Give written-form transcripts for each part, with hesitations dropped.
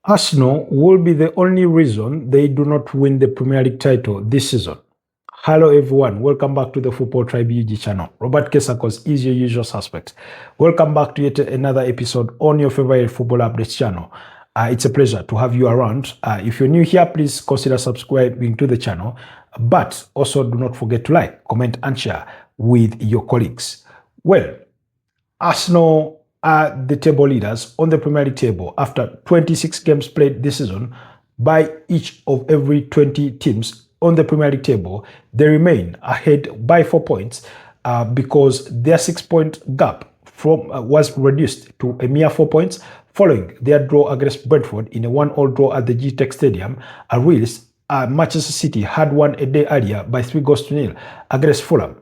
Arsenal will be the only reason they do not win the Premier League title this season. Hello everyone, welcome back to the Football Tribe UG channel. Robert Kesakos is your usual suspect. Welcome back to yet another episode on your favorite football updates channel. It's a pleasure to have you around. If you're new here, please consider subscribing to the channel, but also do not forget to like, comment and share with your colleagues. Well, Arsenal are the table leaders on the Premier League table after 26 games played this season. By each of every 20 teams on the Premier League table, they remain ahead by 4 points because their 6-point gap was reduced to a mere 4 points following their draw against Brentford in a 1-1 draw at the GTEC Stadium. Manchester City had won a day earlier by 3-0 against Fulham.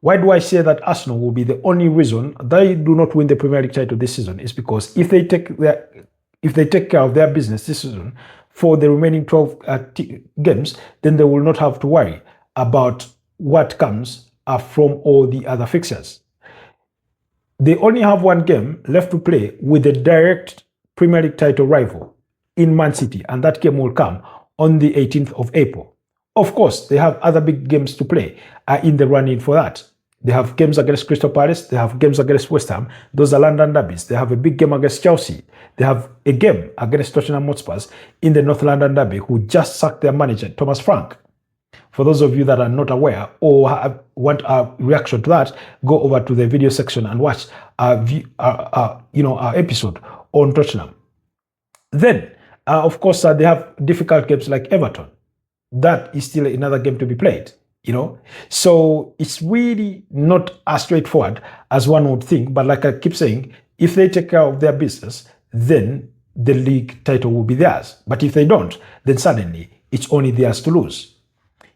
Why do I say that Arsenal will be the only reason they do not win the Premier League title this season? Is because if they take care of their business this season for the remaining 12 games, then they will not have to worry about what comes from all the other fixtures. They only have one game left to play with a direct Premier League title rival in Man City, and that game will come on the 18th of April. Of course, they have other big games to play in the run-in for that. They have games against Crystal Palace. They have games against West Ham. Those are London derbies. They have a big game against Chelsea. They have a game against Tottenham Hotspur in the North London derby, who just sacked their manager, Thomas Frank. For those of you that are not aware or want a reaction to that, go over to the video section and watch our episode on Tottenham. Then, of course, they have difficult games like Everton. That is still another game to be played. So it's really not as straightforward as one would think. But like I keep saying, if they take care of their business, then the league title will be theirs. But if they don't, then suddenly it's only theirs to lose.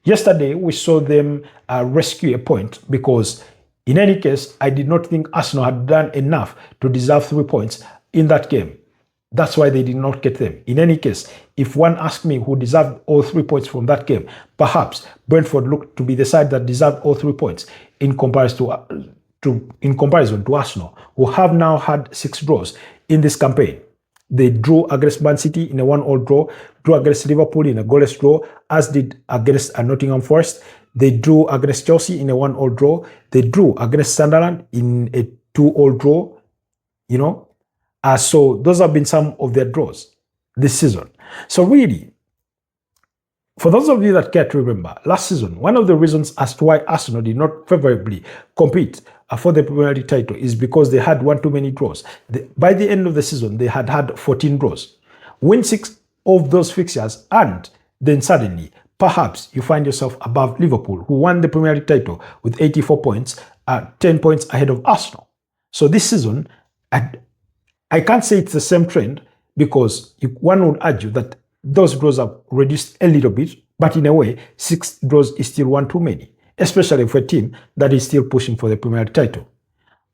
Yesterday, we saw them rescue a point because in any case, I did not think Arsenal had done enough to deserve 3 points in that game. That's why they did not get them. In any case, if one asked me who deserved all 3 points from that game, perhaps Brentford looked to be the side that deserved all 3 points in comparison to Arsenal, who have now had 6 draws in this campaign. They drew against Man City in a 1-1 draw, drew against Liverpool in a goalless draw, as did against Nottingham Forest. They drew against Chelsea in a 1-1 draw. They drew against Sunderland in a 2-2 draw, So those have been some of their draws this season. So really, for those of you that care to remember, last season, one of the reasons as to why Arsenal did not favorably compete for the Premier League title is because they had one too many draws. By the end of the season, they had 14 draws. Win 6 of those fixtures, and then suddenly, perhaps you find yourself above Liverpool, who won the Premier League title with 84 points, 10 points ahead of Arsenal. So this season, I can't say it's the same trend because one would argue that those draws have reduced a little bit, but in a way, 6 draws is still one too many, especially for a team that is still pushing for the Premier League title.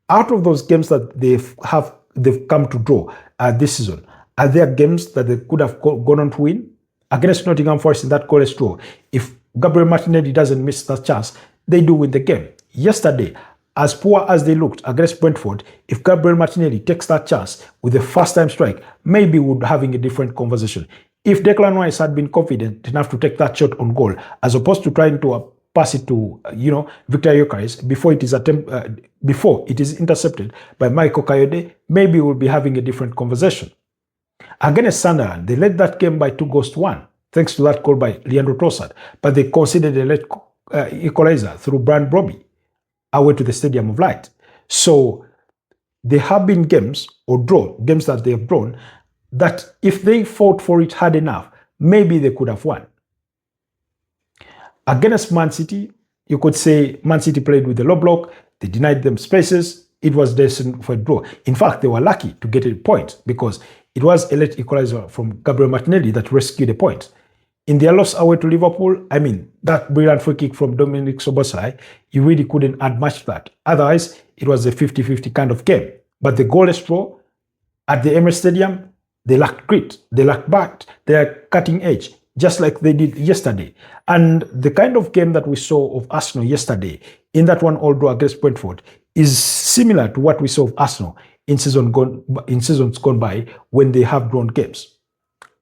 Out of those games that they've come to draw this season, are there games that they could have gone on to win? Against Nottingham Forest in that goalless draw, if Gabriel Martinelli doesn't miss that chance, they do win the game. Yesterday, as poor as they looked against Brentford, if Gabriel Martinelli takes that chance with a first-time strike, maybe we'd be having a different conversation. If Declan Rice had been confident enough to take that shot on goal, as opposed to trying to pass it to, Victor Gyökeres before it is intercepted by Michael Kayode, maybe we'll be having a different conversation. Against Sunderland, they led that game by 2-1, thanks to that goal by Leandro Trossard, but they considered a late equalizer through Brian Brobby away to the Stadium of Light. So there have been games games that they have drawn, that if they fought for it hard enough, maybe they could have won. Against Man City, you could say Man City played with the low block, they denied them spaces, it was destined for a draw. In fact, they were lucky to get a point because it was a late equalizer from Gabriel Martinelli that rescued a point. In their loss away to Liverpool, that brilliant free kick from Dominic Szoboszlai, you really couldn't add much to that. Otherwise, it was a 50-50 kind of game. But the goalless draw at the Emirates Stadium, they lacked grit, they lacked bat, they are cutting edge, just like they did yesterday. And the kind of game that we saw of Arsenal yesterday in that 1-1 draw against Brentford is similar to what we saw of Arsenal in seasons gone by when they have drawn games.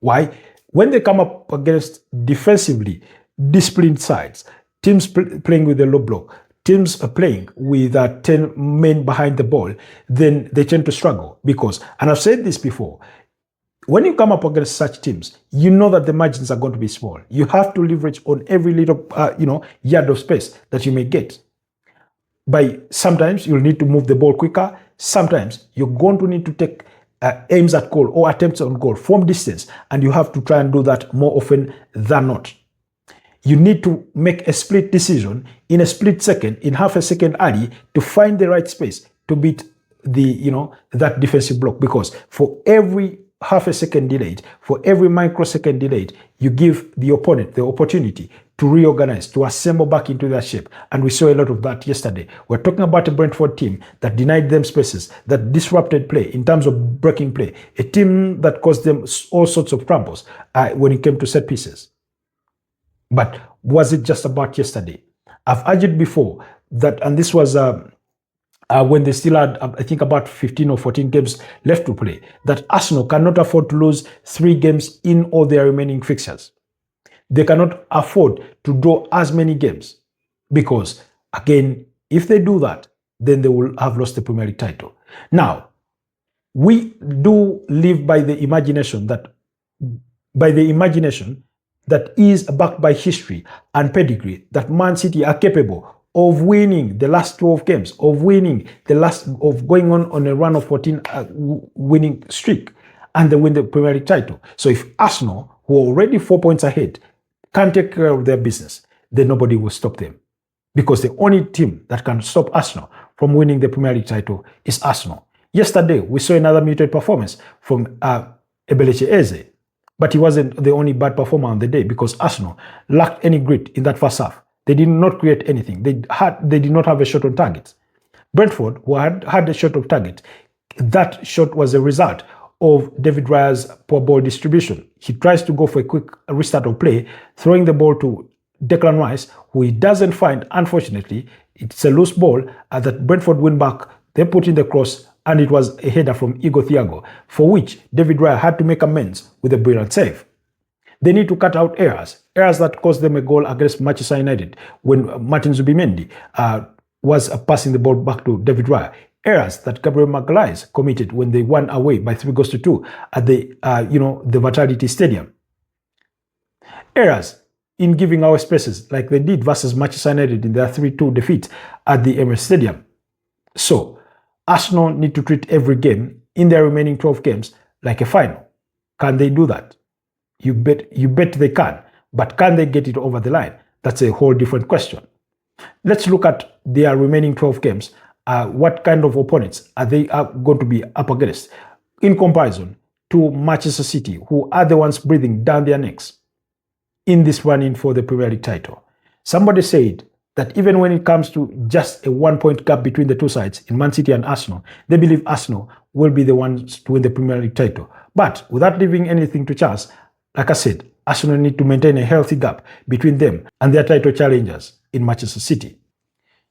Why? When they come up against defensively disciplined sides, teams playing with a low block, teams are playing with 10 men behind the ball, then they tend to struggle because, and I've said this before, when you come up against such teams, you know that the margins are going to be small. You have to leverage on every little, yard of space that you may get. Sometimes you'll need to move the ball quicker. Sometimes you're going to need to take aims at goal or attempts on goal from distance, and you have to try and do that more often than not. You need to make a split decision in a split second, in half a second early, to find the right space to beat that defensive block, because for every half a second delayed, for every microsecond delayed, you give the opponent the opportunity to reorganize, to assemble back into their shape. And we saw a lot of that yesterday. We're talking about a Brentford team that denied them spaces, that disrupted play in terms of breaking play, a team that caused them all sorts of troubles when it came to set pieces. But was it just about yesterday? I've argued before that, and this was when they still had, I think, about 15 or 14 games left to play, that Arsenal cannot afford to lose 3 games in all their remaining fixtures. They cannot afford to draw as many games because, again, if they do that, then they will have lost the Premier League title. Now, we do live by the imagination that is backed by history and pedigree, that Man City are capable of winning the last 12 games, of going on a run of 14 winning streak, and they win the Premier League title. So if Arsenal, who are already 4 points ahead, can't take care of their business, then nobody will stop them. Because the only team that can stop Arsenal from winning the Premier League title is Arsenal. Yesterday, we saw another muted performance from Eberechi Eze. But he wasn't the only bad performer on the day, because Arsenal lacked any grit in that first half. They did not create anything. They did not have a shot on target. Brentford, who had a shot on target, that shot was a result of David Raya's poor ball distribution. He tries to go for a quick restart of play, throwing the ball to Declan Rice, who he doesn't find. Unfortunately, it's a loose ball that Brentford win back. They put in the cross, and it was a header from Igor Thiago, for which David Raya had to make amends with a brilliant save. They need to cut out errors that cost them a goal against Manchester United when Martin Zubimendi was passing the ball back to David Raya. Errors that Gabriel Magalhaes committed when they won away by 3-2 at the Vitality Stadium. Errors in giving away spaces like they did versus Manchester United in their 3-2 defeat at the Emirates Stadium. So, Arsenal need to treat every game in their remaining 12 games like a final. Can they do that? You bet they can. But can they get it over the line? That's a whole different question. Let's look at their remaining 12 games. What kind of opponents are they going to be up against in comparison to Manchester City, who are the ones breathing down their necks in this run-in for the Premier League title? Somebody said that even when it comes to just a 1-point gap between the two sides in Man City and Arsenal, they believe Arsenal will be the ones to win the Premier League title. But without leaving anything to chance, like I said, Arsenal need to maintain a healthy gap between them and their title challengers in Manchester City.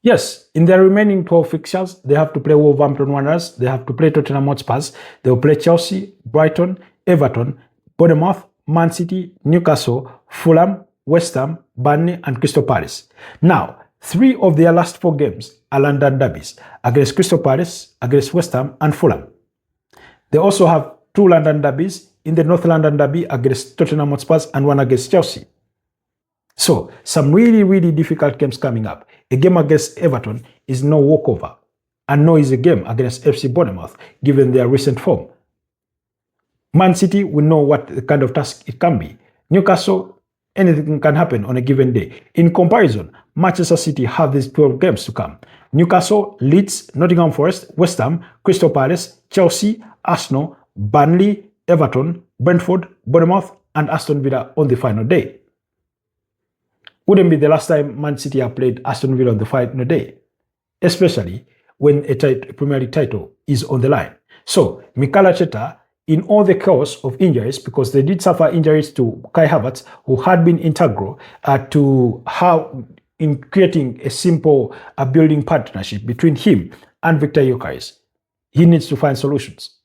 Yes, in their remaining 12 fixtures, they have to play Wolverhampton Wanderers, they have to play Tottenham Hotspur, they will play Chelsea, Brighton, Everton, Bournemouth, Man City, Newcastle, Fulham, West Ham, Burnley, and Crystal Palace. Now, 3 of their last 4 games are London derbies, against Crystal Palace, against West Ham, and Fulham. They also have 2 London derbies in the North London derby against Tottenham Hotspur and 1 against Chelsea. So, some really, really difficult games coming up. A game against Everton is no walkover, and no is a game against FC Bournemouth, given their recent form. Man City will know what kind of task it can be. Newcastle, anything can happen on a given day. In comparison, Manchester City have these 12 games to come. Newcastle, Leeds, Nottingham Forest, West Ham, Crystal Palace, Chelsea, Arsenal, Burnley, Everton, Brentford, Bournemouth, and Aston Villa on the final day. Wouldn't be the last time Man City have played Aston Villa on the final day, especially when a Premier League title is on the line. So, Mikel Arteta, in all the chaos of injuries, because they did suffer injuries to Kai Havertz, who had been integral to how in creating a simple building partnership between him and Victor Gyökeres, he needs to find solutions.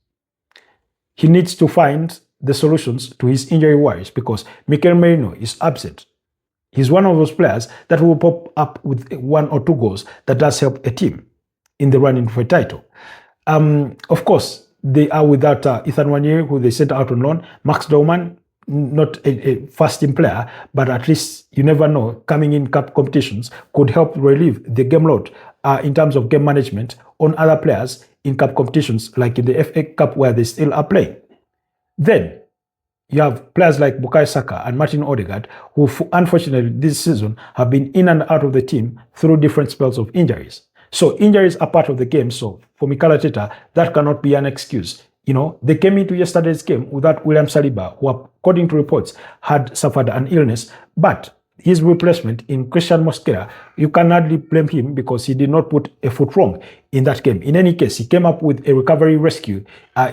He needs to find the solutions to his injury worries because Mikel Merino is absent. He's one of those players that will pop up with 1 or 2 goals that does help a team in the running for a title. Of course, they are without Ethan Nwaneri, who they sent out on loan. Max Dorman, not a first-team player, but at least you never know, coming in cup competitions could help relieve the game load in terms of game management on other players in cup competitions, like in the FA Cup where they still are playing. Then you have players like Bukayo Saka and Martin Odegaard, who unfortunately this season have been in and out of the team through different spells of injuries. So injuries are part of the game. So for Mikel Arteta, that cannot be an excuse. You know, they came into yesterday's game without William Saliba, who according to reports had suffered an illness, but his replacement in Christian Mosquera, you can hardly blame him because he did not put a foot wrong in that game. In any case, he came up with a recovery rescue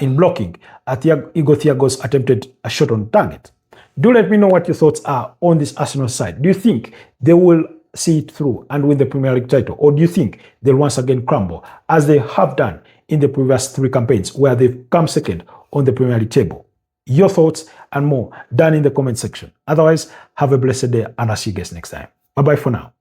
in blocking at Igor Thiago's attempted a shot on target. Do let me know what your thoughts are on this Arsenal side. Do you think they will see it through and win the Premier League title? Or do you think they'll once again crumble, as they have done in the previous 3 campaigns where they've come second on the Premier League table? Your thoughts and more down in the comment section. Otherwise, have a blessed day and I'll see you guys next time. Bye-bye for now.